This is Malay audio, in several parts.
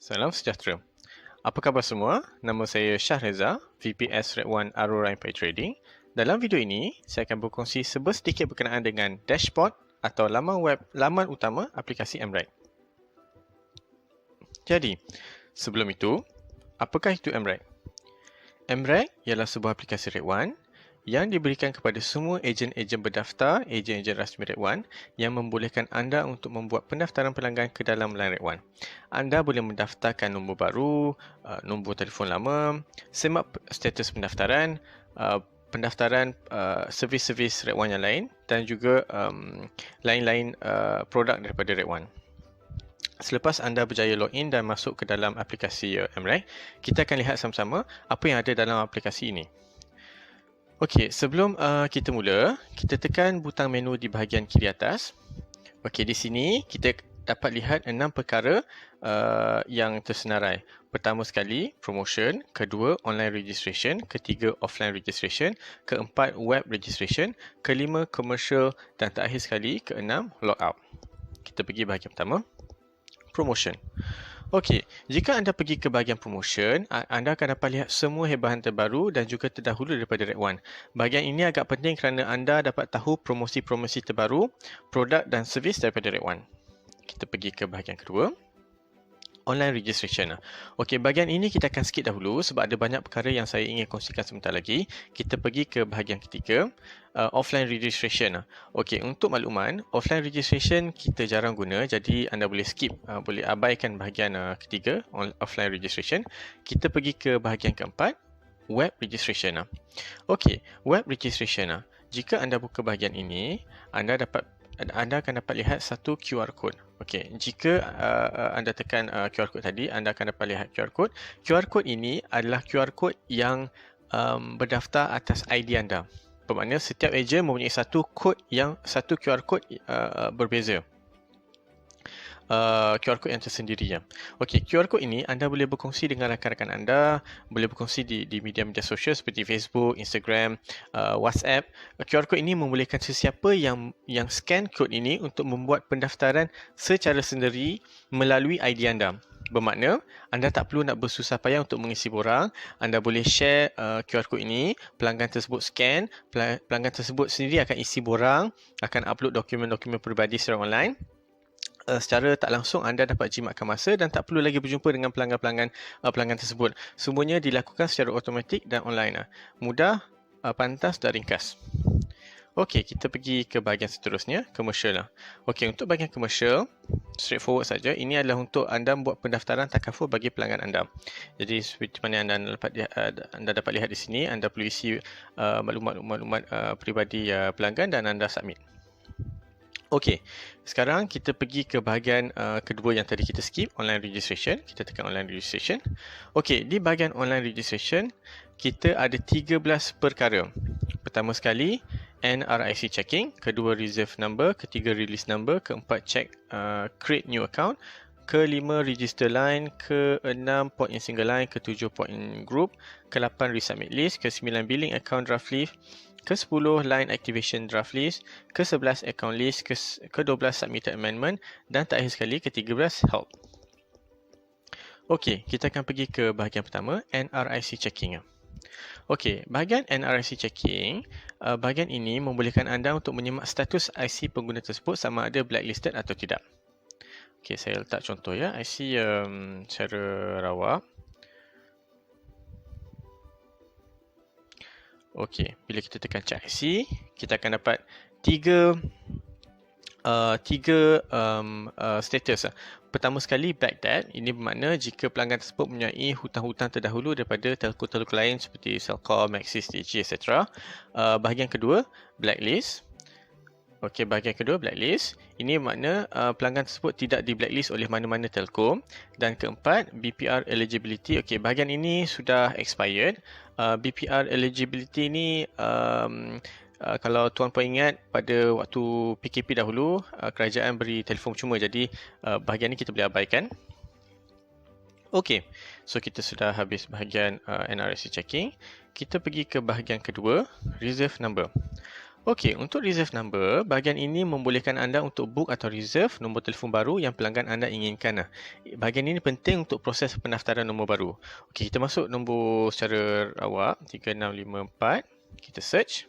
Salam sejahtera. Apa khabar semua? Nama saya Shah Reza, VPS Red One Aurora Empire Trading. Dalam video ini, saya akan berkongsi sedikit berkenaan dengan dashboard atau laman utama aplikasi MREG. Jadi, sebelum itu, apakah itu MREG? MREG ialah sebuah aplikasi Red One yang diberikan kepada semua ejen-ejen berdaftar, ejen-ejen rasmi Red One yang membolehkan anda untuk membuat pendaftaran pelanggan ke dalam line Red One. Anda boleh mendaftarkan nombor baru, nombor telefon lama, semak status pendaftaran, servis-servis Red One yang lain dan juga lain-lain produk daripada Red One. Selepas anda berjaya login dan masuk ke dalam aplikasi MREG, kita akan lihat sama-sama apa yang ada dalam aplikasi ini. Okey, sebelum kita mula, kita tekan butang menu di bahagian kiri atas. Okey, di sini kita dapat lihat 6 perkara yang tersenarai. Pertama sekali, promotion. Kedua, online registration. Ketiga, offline registration. Keempat, web registration. Kelima, commercial. Dan terakhir sekali, keenam, logout. Kita pergi bahagian pertama, promotion. Okey, jika anda pergi ke bahagian promotion, anda akan dapat lihat semua hebahan terbaru dan juga terdahulu daripada Red One. Bahagian ini agak penting kerana anda dapat tahu promosi-promosi terbaru, produk dan servis daripada Red One. Kita pergi ke bahagian kedua, online registration. Okey, bahagian ini kita akan skip dahulu sebab ada banyak perkara yang saya ingin kongsikan sebentar lagi. Kita pergi ke bahagian ketiga, offline registration. Okey, untuk makluman, offline registration kita jarang guna, jadi anda boleh skip, boleh abaikan bahagian ketiga, offline registration. Kita pergi ke bahagian keempat, web registration. Okey, web registration. Jika anda buka bahagian ini, anda akan dapat lihat satu QR code. Okey, jika anda tekan QR code tadi, anda akan dapat lihat QR code. QR code ini adalah QR code yang berdaftar atas ID anda. Bermakna setiap ejen mempunyai satu QR code berbeza. QR code yang tersendiri. Okey, QR code ini anda boleh berkongsi dengan rakan-rakan anda, boleh berkongsi di media-media sosial seperti Facebook, Instagram, WhatsApp. QR code ini membolehkan sesiapa yang scan kod ini untuk membuat pendaftaran secara sendiri melalui ID anda. Bermakna anda tak perlu nak bersusah payah untuk mengisi borang. Anda boleh share QR code ini, pelanggan tersebut scan, pelanggan tersebut sendiri akan isi borang, akan upload dokumen-dokumen peribadi secara online. Secara tak langsung anda dapat jimatkan masa dan tak perlu lagi berjumpa dengan pelanggan tersebut. Semuanya dilakukan secara automatik dan online. Mudah, pantas dan ringkas. Okey, kita pergi ke bahagian seterusnya, commercial. Okey, untuk bahagian commercial, straightforward saja. Ini adalah untuk anda membuat pendaftaran takaful bagi pelanggan anda. Jadi seperti mana anda dapat lihat di sini, anda perlu isi maklumat peribadi pelanggan dan anda submit. Okey, sekarang kita pergi ke bahagian kedua yang tadi kita skip, online registration. Kita tekan online registration. Okey, di bahagian online registration, kita ada 13 perkara. Pertama sekali, NRIC checking. Kedua, reserve number. Ketiga, release number. Keempat, check create new account. Kelima, register line. Keenam, port in single line. Ketujuh, port in group. Ke-8, resubmit list. Ke-9, billing account draft list. Ke-10, line activation draft list. Ke-11, account list. Ke-12, submitted amendment. Dan terakhir sekali, ke-13, help. Okey, kita akan pergi ke bahagian pertama, NRIC checking. Okey, bahagian NRIC checking, bahagian ini membolehkan anda untuk menyemak status IC pengguna tersebut sama ada blacklisted atau tidak. Okey, saya letak contoh ya, IC secara rawa. Okey, bila kita tekan check IC, kita akan dapat tiga status. Pertama sekali, backdated. Ini bermakna jika pelanggan tersebut mempunyai hutang-hutang terdahulu daripada telco-telco lain seperti Celcom, Maxis, Digi, etc. Bahagian kedua, blacklist. Okey, bahagian kedua, blacklist. Ini bermakna pelanggan tersebut tidak di blacklist oleh mana-mana telco. Dan keempat, BPR eligibility. Okey, bahagian ini sudah expired. BPR eligibility ni kalau tuan-puan ingat pada waktu PKP dahulu, kerajaan beri telefon percuma, jadi bahagian ini kita boleh abaikan. Okey, so kita sudah habis bahagian NRIC checking. Kita pergi ke bahagian kedua, reserve number. Okey, untuk reserve number, bahagian ini membolehkan anda untuk book atau reserve nombor telefon baru yang pelanggan anda inginkan. Bahagian ini penting untuk proses pendaftaran nombor baru. Okey, kita masuk nombor secara awak, 3654. Kita search.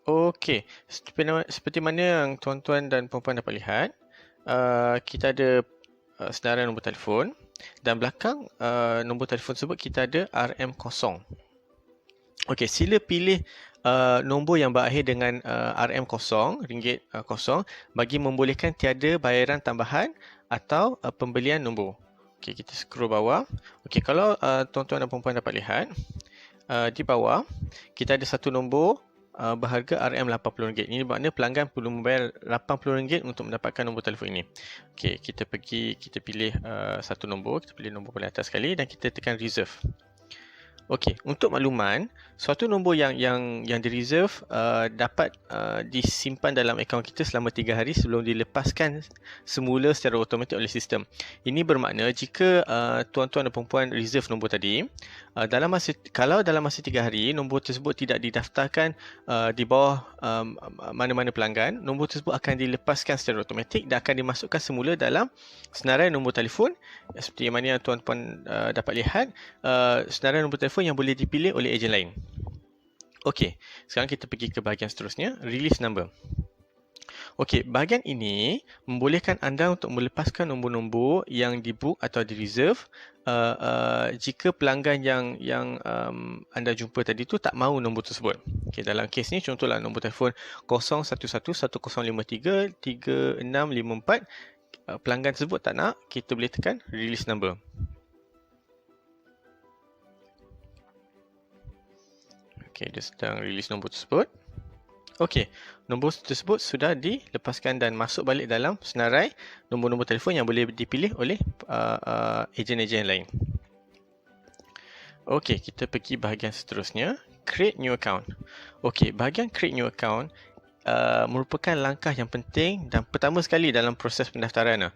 Okey, seperti mana yang tuan-tuan dan puan-puan dapat lihat, kita ada senarai nombor telefon dan belakang nombor telefon tersebut kita ada RM0. Okey, sila pilih nombor yang berakhir dengan RM0, RM0, bagi membolehkan tiada bayaran tambahan atau pembelian nombor. Okey, kita scroll bawah. Okey, kalau tuan-tuan dan puan-puan dapat lihat, di bawah kita ada satu nombor berharga RM80. Ini bermakna pelanggan perlu membayar RM80 untuk mendapatkan nombor telefon ini. Okey, kita pilih satu nombor, kita pilih nombor paling atas sekali dan kita tekan reserve. Okey, untuk makluman, suatu nombor yang di-reserve dapat disimpan dalam akaun kita selama 3 hari sebelum dilepaskan semula secara automatik oleh sistem. Ini bermakna jika tuan-tuan dan puan-puan reserve nombor tadi, kalau dalam masa 3 hari nombor tersebut tidak didaftarkan di bawah mana-mana pelanggan, nombor tersebut akan dilepaskan secara automatik dan akan dimasukkan semula dalam senarai nombor telefon seperti mana yang tuan-puan dapat lihat, senarai nombor telefon yang boleh dipilih oleh ejen lain. Okey, sekarang kita pergi ke bahagian seterusnya, release number. Okey, bahagian ini membolehkan anda untuk melepaskan nombor-nombor yang di-book atau di-reserve jika pelanggan yang anda jumpa tadi tu tak mahu nombor tersebut. Okey, dalam kes ni contohlah nombor telefon 011110533654, pelanggan tersebut tak nak, kita boleh tekan release number. Okey, dia sedang release nombor tersebut. Okey, nombor tersebut sudah dilepaskan dan masuk balik dalam senarai nombor-nombor telefon yang boleh dipilih oleh ejen-ejen lain. Okey, kita pergi bahagian seterusnya, create new account. Okey, bahagian create new account merupakan langkah yang penting dan pertama sekali dalam proses pendaftaran.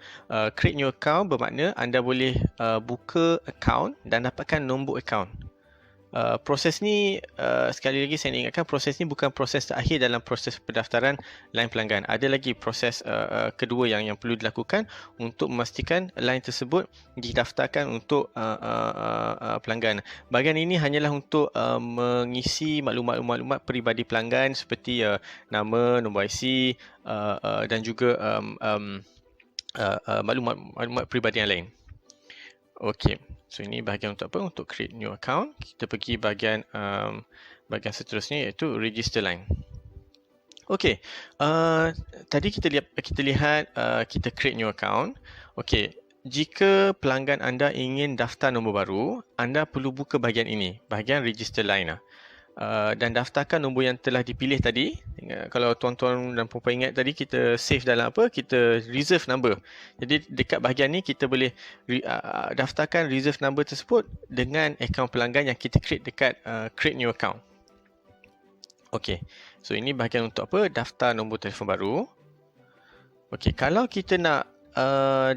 Create new account bermakna anda boleh buka account dan dapatkan nombor account. Proses ni, sekali lagi saya ingatkan, proses ni bukan proses terakhir dalam proses pendaftaran line pelanggan. Ada lagi proses kedua yang perlu dilakukan untuk memastikan line tersebut didaftarkan untuk pelanggan. Bahagian ini hanyalah untuk mengisi maklumat peribadi pelanggan seperti nama, nombor IC dan juga maklumat peribadi yang lain. Okey, so ini bahagian untuk apa? Untuk create new account. Kita pergi bahagian seterusnya iaitu register line. Okey, tadi kita lihat kita create new account. Okey, jika pelanggan anda ingin daftar nombor baru, anda perlu buka bahagian ini, bahagian register line. Dan daftarkan nombor yang telah dipilih tadi. Kalau tuan-tuan dan puan-puan ingat tadi, kita save dalam apa? Kita reserve number. Jadi dekat bahagian ni kita boleh daftarkan reserve number tersebut dengan akaun pelanggan yang kita create dekat create new account. Okey, so ini bahagian untuk apa? Daftar nombor telefon baru. Okey, kalau kita nak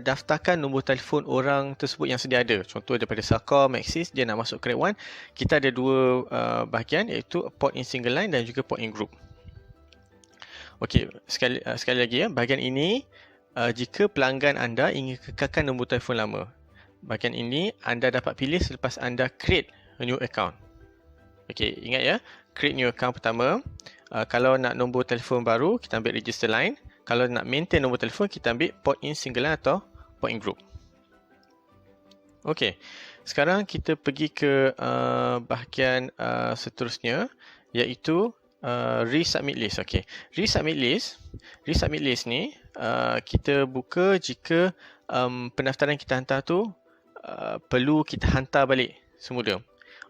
daftarkan nombor telefon orang tersebut yang sedia ada, contoh daripada Celcom, Maxis, dia nak masuk Create One, kita ada dua bahagian iaitu port in single line dan juga port in group. Okey, sekali lagi bahagian ini jika pelanggan anda ingin kekalkan nombor telefon lama, bahagian ini anda dapat pilih selepas anda create a new account. Okey, ingat create new account pertama. Kalau nak nombor telefon baru, kita ambil register line. Kalau nak maintain nombor telefon, kita ambil port in single line atau port in group. Okey, sekarang kita pergi ke bahagian seterusnya iaitu resubmit list. Okey, resubmit list ni kita buka jika pendaftaran kita hantar tu perlu kita hantar balik semula.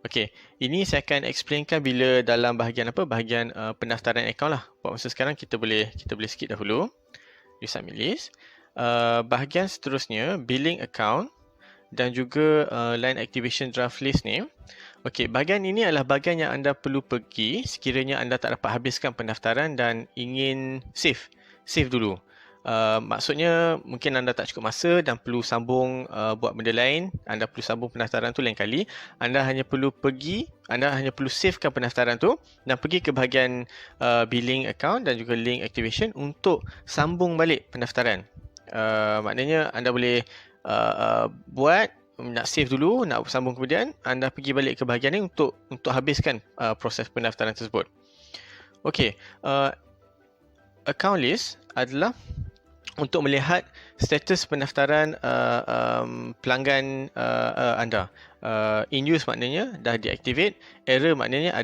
Okey, ini saya akan explainkan bila dalam bahagian bahagian pendaftaran akaun lah. Buat masa sekarang kita boleh skip dahulu. Resubmit list. Bahagian seterusnya billing account dan juga line activation draft list ni. Okey, bahagian ini adalah bahagian yang anda perlu pergi sekiranya anda tak dapat habiskan pendaftaran dan ingin save dulu. Maksudnya mungkin anda tak cukup masa dan perlu sambung buat benda lain, anda perlu sambung pendaftaran tu lain kali. Anda hanya perlu savekan pendaftaran tu dan pergi ke bahagian billing account dan juga link activation untuk sambung balik pendaftaran. Maknanya anda boleh buat, nak save dulu, nak sambung kemudian, anda pergi balik ke bahagian ni untuk habiskan proses pendaftaran tersebut. Okey, account list adalah untuk melihat status pendaftaran pelanggan anda. In use maknanya dah deactivate, error maknanya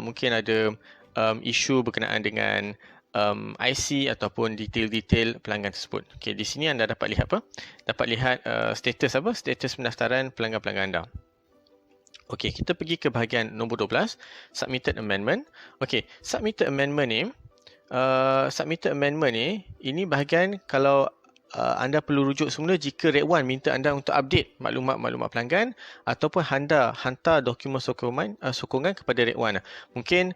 mungkin ada isu berkenaan dengan IC ataupun detail-detail pelanggan tersebut. Okey, di sini anda dapat lihat apa? Dapat lihat status pendaftaran pelanggan-pelanggan anda. Okey, kita pergi ke bahagian nombor 12, submitted amendment. Okey, submitted amendment ni, ini bahagian kalau anda perlu rujuk semula jika Rate 1 minta anda untuk update maklumat-maklumat pelanggan ataupun hantar dokumen sokongan kepada Rate 1. Mungkin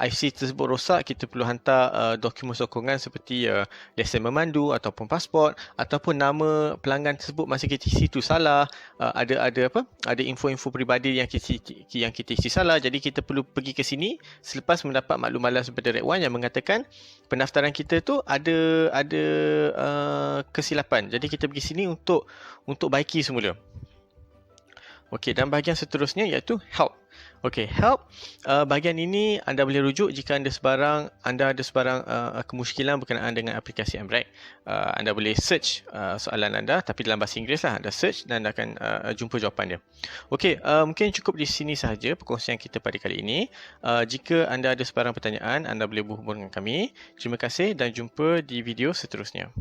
IC tersebut rosak, kita perlu hantar dokumen sokongan seperti lesen memandu ataupun pasport, ataupun nama pelanggan tersebut masa kita isi tu salah, ada info-info peribadi yang kita isi salah. Jadi kita perlu pergi ke sini selepas mendapat maklumat daripada Rate 1 yang mengatakan pendaftaran kita tu ada kesilapan. Jadi kita pergi sini untuk baiki semula. Okey, dan bahagian seterusnya iaitu help. Okey, help, bahagian ini anda boleh rujuk jika anda ada sebarang kemusykilan berkenaan dengan aplikasi MREC. Anda boleh search soalan anda, tapi dalam bahasa Inggeris lah. Anda search dan anda akan jumpa jawapan dia. Okey, mungkin cukup di sini sahaja perkongsian kita pada kali ini. Jika anda ada sebarang pertanyaan, anda boleh berhubung dengan kami. Terima kasih dan jumpa di video seterusnya.